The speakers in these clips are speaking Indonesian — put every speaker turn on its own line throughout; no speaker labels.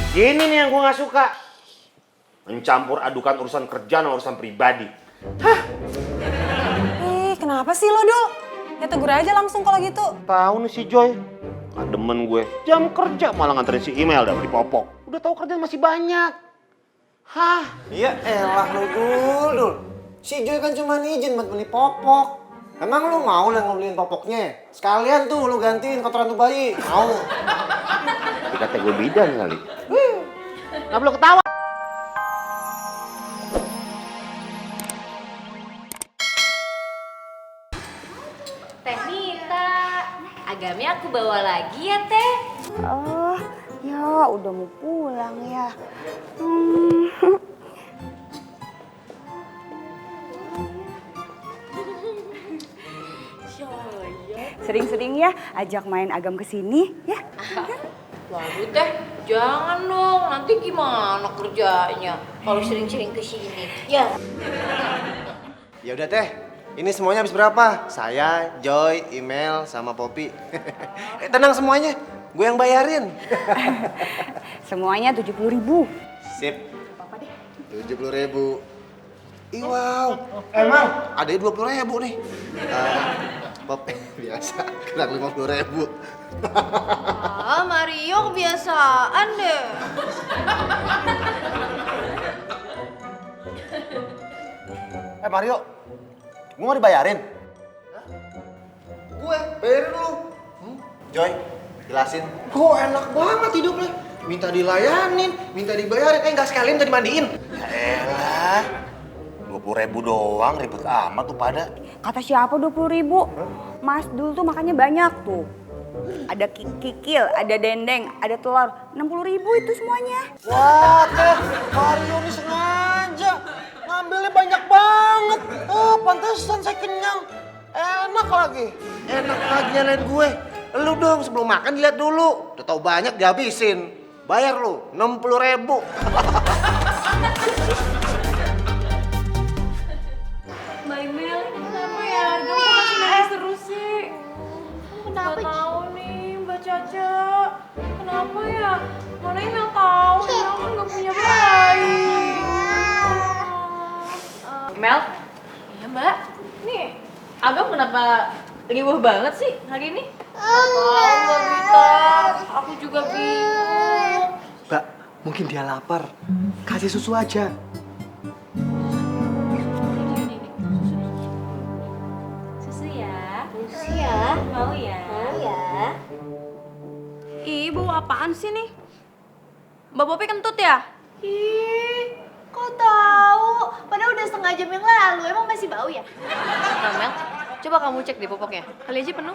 Ini nih yang gue gak suka. Mencampur adukan urusan kerja sama urusan pribadi. Hah?
Kenapa sih lo, Dul? Ya tegur aja langsung kalau gitu.
Tahu nih si Joy. Gak demen gue. Jam kerja malah nganterin si email dah beli popok. Udah tahu kerjaan masih banyak. Hah?
Iya elah lu Dul. Si Joy kan cuma izin buat beli popok. Emang lu mau lah ngebeliin popoknya? Sekalian tuh lu gantiin kotoran tuh bayi. Mau?
Dikata gue bidan kali. Gak perlu ketawa.
Teh Nita, agamnya aku bawa lagi ya Teh.
Oh, ya udah mau pulang ya. Sering-sering ya ajak main Agam ke sini ya.
Waduh Teh, jangan dong. Nanti gimana kerjanya kalau sering-sering ke sini? Ya.
Ya udah Teh. Ini semuanya habis berapa? Saya, Joy, email, sama Poppy. Tenang semuanya. Gue yang bayarin.
Semuanya 70.000.
Sip. Apa deh? 70.000. Ih wow. Emang? Ada 20.000 nih. Pop, biasa. Kurang 50.000.
Ah, Mario kebiasaan deh.
Mario. Gue mau dibayarin? Hah? Gue? Bayarin lu. Joy, jelasin. Gue enak banget hidupnya. Minta dilayanin, minta dibayarin. Nggak sekalian minta dimandiin.
Ya elah. 20.000 doang, ribet amat tuh pada.
Kata siapa 20.000? Mas Dul tuh makannya banyak tuh. Ada kikil, ada dendeng, ada telur. 60.000 itu semuanya.
Wah, Teh. Mario ini sengaja. Ngambilnya banyak banget. Oh, pantesan saya kenyang. Enak lagi. Enak lagi nyalain gue. Lu dong sebelum makan dilihat dulu. Udah tahu banyak dihabisin. Bayar lu 60.000.
Mbak Imel, kenapa ya? Harga kok masih nangis terus sih? Kenapa? Gak tahu nih Mbak Caca. Kenapa ya? Mana Imel tahu? Imel kan gak punya bayi. Mel? Iya Mbak. Nih, Agam kenapa riuh banget sih hari ini? Tahu Mbak Vita. Aku juga bingung.
Mbak, mungkin dia lapar. Kasih susu aja.
Susu ya? Susu ya? Mau ya? Mau ya?
Ih, bau apaan sih nih? Mbak Popi kentut ya?
Ih, kok tahu? Padahal udah setengah jam yang lalu. Emang masih bau ya?
Nah, Mel, coba kamu cek deh popoknya. Kali aja penuh.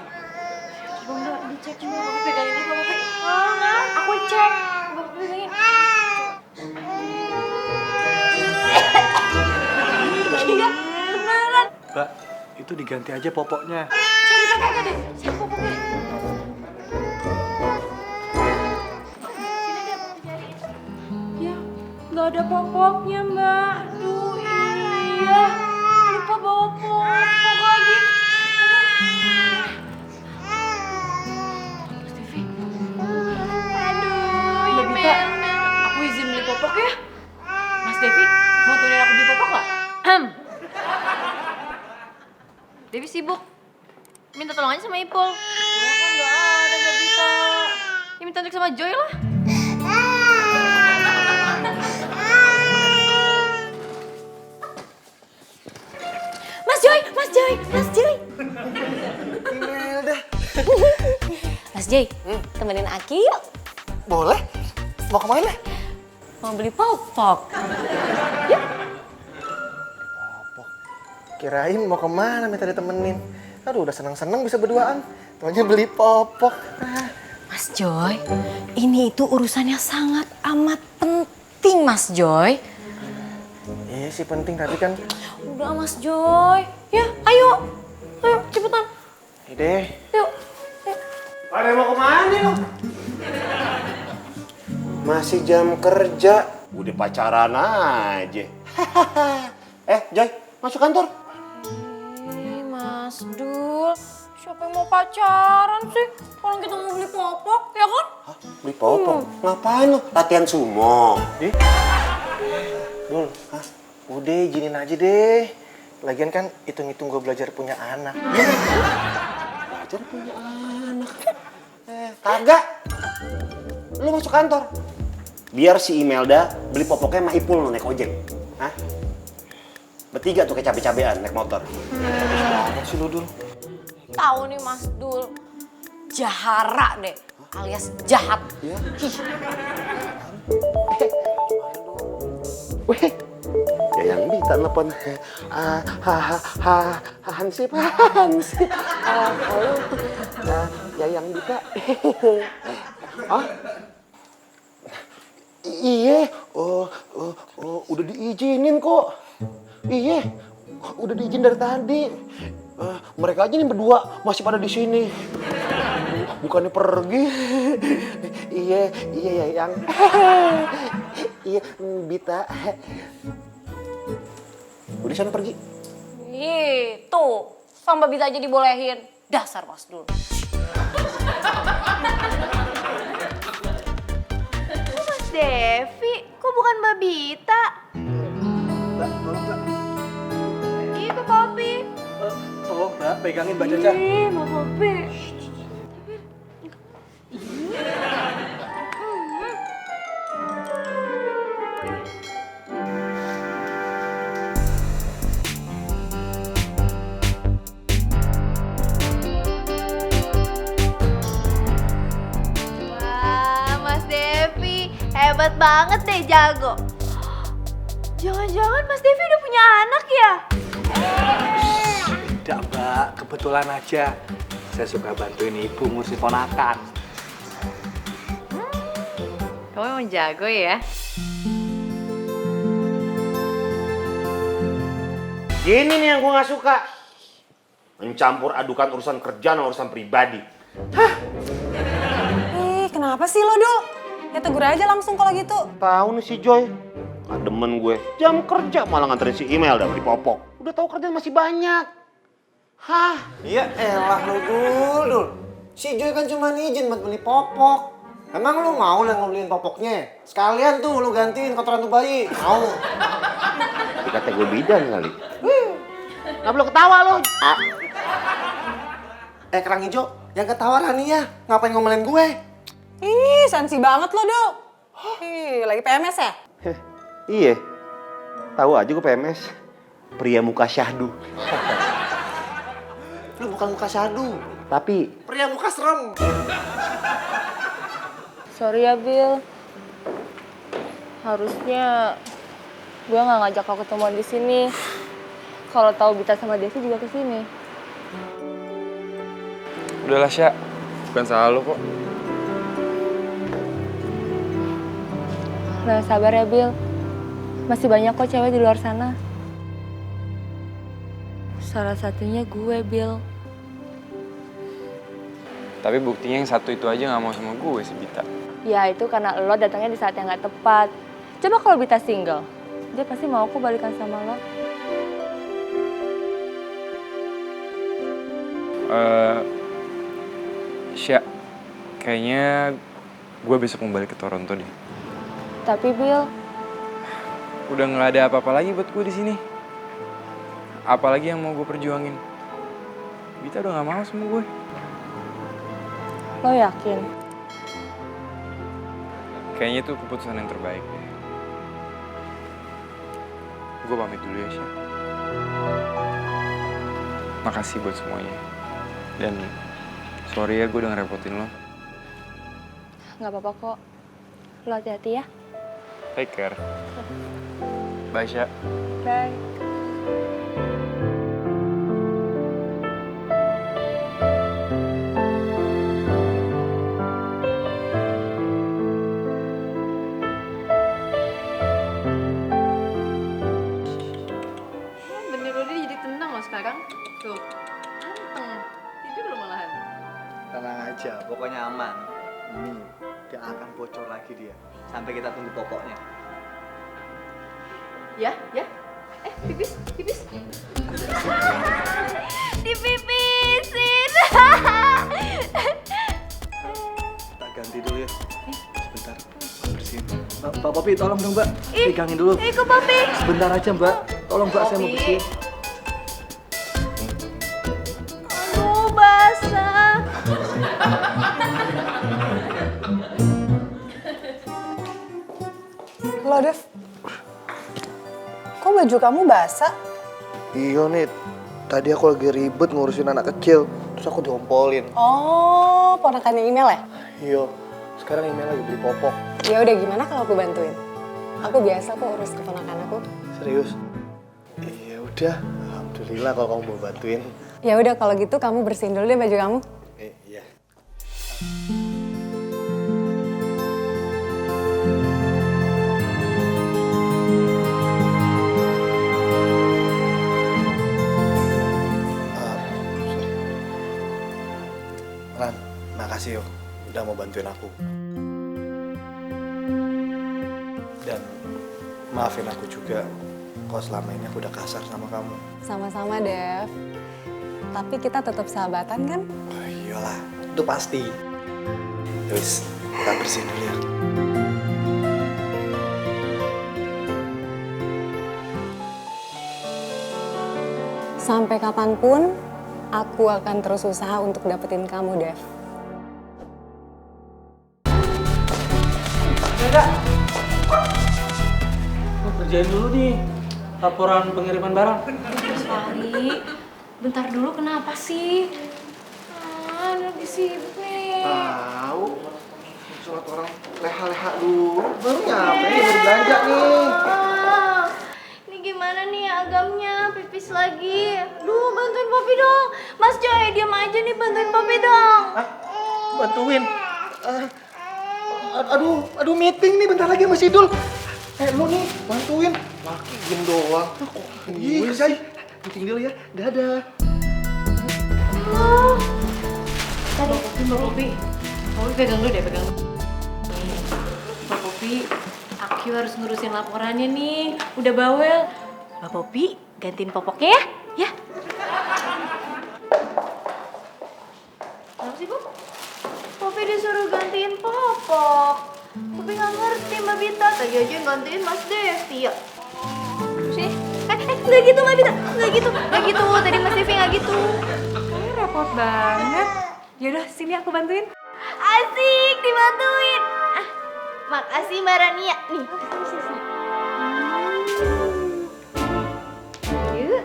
Coba enggak dicek coba. Bapak pegangin dulu Bapak. Oh, enggak. Aku cek. Bapak pegangin. Iya, beneran.
Mbak, itu diganti aja popoknya.
Cari popoknya deh. Cari popoknya. Sini deh, mau cariin. Ya, nggak ada popoknya, Mbak. Aduh, iya. Lupa bawa popok lagi. Mas Devi. Aduh,
Mbak Vita,
Mel.
aku izin beli popok ya. Mas Devi, mau turunin aku beli popok nggak? Devi sibuk. Minta tolong aja sama Ipul.
Ya kan nggak ada Mbak Vita.
Ya minta trik sama Joy lah.
Mas Joy, Mas Joy, Mas Joy.
Imelda.
Mas Joy, temenin Aki yuk.
Boleh? Mau kemana?
Mau beli popok.
Kirain mau kemana minta ditemenin. Aduh, udah seneng-seneng bisa berduaan. Taunya beli popok.
Mas Joy, ini itu urusannya sangat amat penting, Mas Joy.
Iya sih penting, tapi kan...
Udah, Mas Joy. Ya, ayo. Ayo, cepetan.
Ini deh.
Yuk.
Pada mau kemana lu? Masih jam kerja. Udah pacaran aja. Joy, masuk kantor.
Mas Dul, siapa Siapa yang mau pacaran sih? Orang kita mau beli popok, ya kan?
Hah? Beli popok? Ngapain lu? Latihan sumo? Dul, hah? Udah izinin aja deh. Lagian kan hitung-hitung gue belajar punya anak. Belajar punya anak. Kagak. Lu masuk kantor.
Biar si Imelda beli popoknya sama Ipul naik ojek. Hah? Bertiga tuh kayak cabe-cabean naik motor.
Banget sih lu, Dul.
Tahu nih Mas Dul, jahara deh, alias jahat.
Iya.
Weh, ya yang Bita telepon. Hansip. Halo. Ya yang Bita. Iya. Udah diizinin kok. Iya. Udah diizin dari tadi. Mereka aja nih berdua masih pada di sini. Bukannya pergi. Iya ya yang. Iya, Bita. Udah sana pergi.
Ih, tuh, sama Bita aja dibolehin. Dasar Mas Dul.
Mas Devi, kok bukan Mbak Bita? Iya, Mbak Popi.
Tolong, Mbak, pegangin Mbak Caca.
Ih, Mbak Popi. Wah, Mas Devi, hebat banget deh, jago. Jangan-jangan Mas Devi udah punya anak ya?
Tidak, Mbak. Kebetulan aja. Saya suka bantuin ibu ngurusin ponakan.
Kamu emang jago ya?
Gini nih yang gue gak suka. Mencampur adukan urusan kerjaan sama urusan pribadi.
Kenapa sih lo, Dul? Ya tegur aja langsung kalau gitu.
Tahu nih si Joy. Gak demen gue. Jam kerja malah nganterin si email dan beli popok. Udah tahu kerjaan masih banyak. Hah?
Iya elah lu, Dul. Si Joy kan cuma izin buat beli popok. Emang lu mau lah ngebeliin popoknya? Sekalian tuh lu gantiin kotoran tuh bayi. Mau?
Dikata gue bidan kali. Gak perlu ketawa lo.
Kerang hijau, yang ketawa Rania. Ngapain ngomelin gue?
Ih, sensi banget lo, Dul. Ih, lagi PMS ya?
Iya. Tahu aja gue PMS. Pria muka syahdu.
Lu bukan muka syahdu.
Tapi
Pria muka serem.
Sorry ya, Bill. Harusnya gue nggak ngajak lo ketemuan di sini. Kalau tahu Bita sama Devi juga ke sini.
Udahlah, Sya. Bukan salah lo kok.
Nah, sabar ya, Bill. Masih banyak kok cewek di luar sana. Salah satunya gue, Bill.
Tapi buktinya yang satu itu aja gak mau sama gue si Bita.
Ya, itu karena lo datangnya di saat yang gak tepat. Coba kalau Bita single, dia pasti mau kok balikan sama lo.
Sya, kayaknya gue besok mau balik ke Toronto deh.
Tapi, Bill,
Udah nggak ada apa-apa lagi buat gue di sini. Apalagi yang mau gue perjuangin. Bita udah gak mau sama gue.
lo yakin?
Kayaknya itu keputusan yang terbaik deh. Gue pamit dulu ya, Sya. Makasih buat semuanya. Dan sorry ya gue udah ngerepotin lo.
Gak apa-apa kok. Lo hati-hati ya.
Take care. Bye, Sya.
Bye.
Bener udah jadi tenang loh sekarang. Tuh, ganteng. Tidur lo malahan.
Tenang aja, pokoknya aman. Ini gak akan bocor lagi dia. Sampai kita tunggu pokoknya.
Ya. Pipis. Dipipisin.
Mbak Popi, tolong dong Mbak. Pegangin dulu.
Ikut Popi.
Sebentar aja Mbak. Tolong Mbak, saya mau bersihin.
Aduh, basah.
Lo, Dev. Kok baju kamu basah?
Iya nih, tadi aku lagi ribet ngurusin anak kecil, terus aku diompolin.
Oh, ponakannya email ya?
Iya, sekarang email lagi beli popok.
Ya udah, gimana kalau aku bantuin? Aku biasa kok urus keponakan aku.
Serius? Iya udah, alhamdulillah kalau kamu mau bantuin.
Ya udah, kalau gitu kamu bersihin dulu deh baju kamu.
Iya. Ran, makasih yo udah mau bantuin aku. Dan maafin aku juga kalau selama ini aku udah kasar sama kamu.
Sama-sama, Dev. Tapi kita tetap sahabatan kan?
Oh iyalah, itu pasti. Terus, kita bersihin dulu ya.
Sampai kapanpun, aku akan terus usaha untuk dapetin kamu, Dev.
Kerjain dulu nih laporan pengiriman barang.
Kali, bentar dulu kenapa sih? Lagi sibuk nih.
Tahu, sholat orang leha-leha dulu. Baru nyampe nih, baru belanja nih.
Ini gimana nih agamnya? Pipis lagi. Duh, bantuin Popi dong. Mas Joy, diam aja nih, bantuin Popi dong.
Hah? Bantuin? Aduh meeting nih, bentar lagi masih Idul. Lu nih, bantuin. Laki diem doang. Ih, kerjain. Meeting dulu ya, dadah.
Mbak Popi. Popi pegang dulu deh, pegang dulu. Nih, Mbak Popi, aku harus ngurusin laporannya nih. Udah bawel. Mbak Popi, gantiin popoknya ya? Ya.
Kenapa sih, Bu? Popi disuruh gantiin popok. Popi nggak ngerti, Mbak Bita. Tadi aja yang gantiin Mas Devi ya. Sih? Nggak gitu, Mbak Bita. Nggak gitu. Tadi Mas Devi nggak gitu.
Kamu repot banget. Yaudah, sini aku bantuin.
Asik, dibantuin. Makasih Mbak Rania. Nih, sini. Yuk.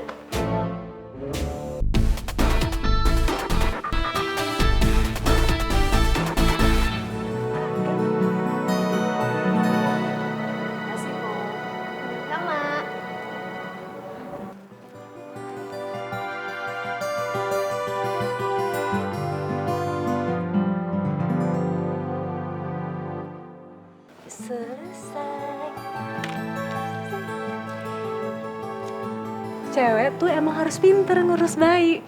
Sama. Selesai.
Cewek tuh emang harus pinter ngurus bayi.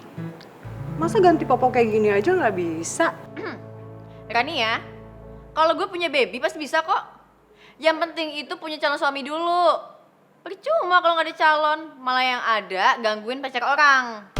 Masa ganti popok kayak gini aja nggak bisa?
Rania, kalau gue punya baby pasti bisa kok. Yang penting itu punya calon suami dulu. Percuma kalau nggak ada calon, malah yang ada gangguin pacar orang.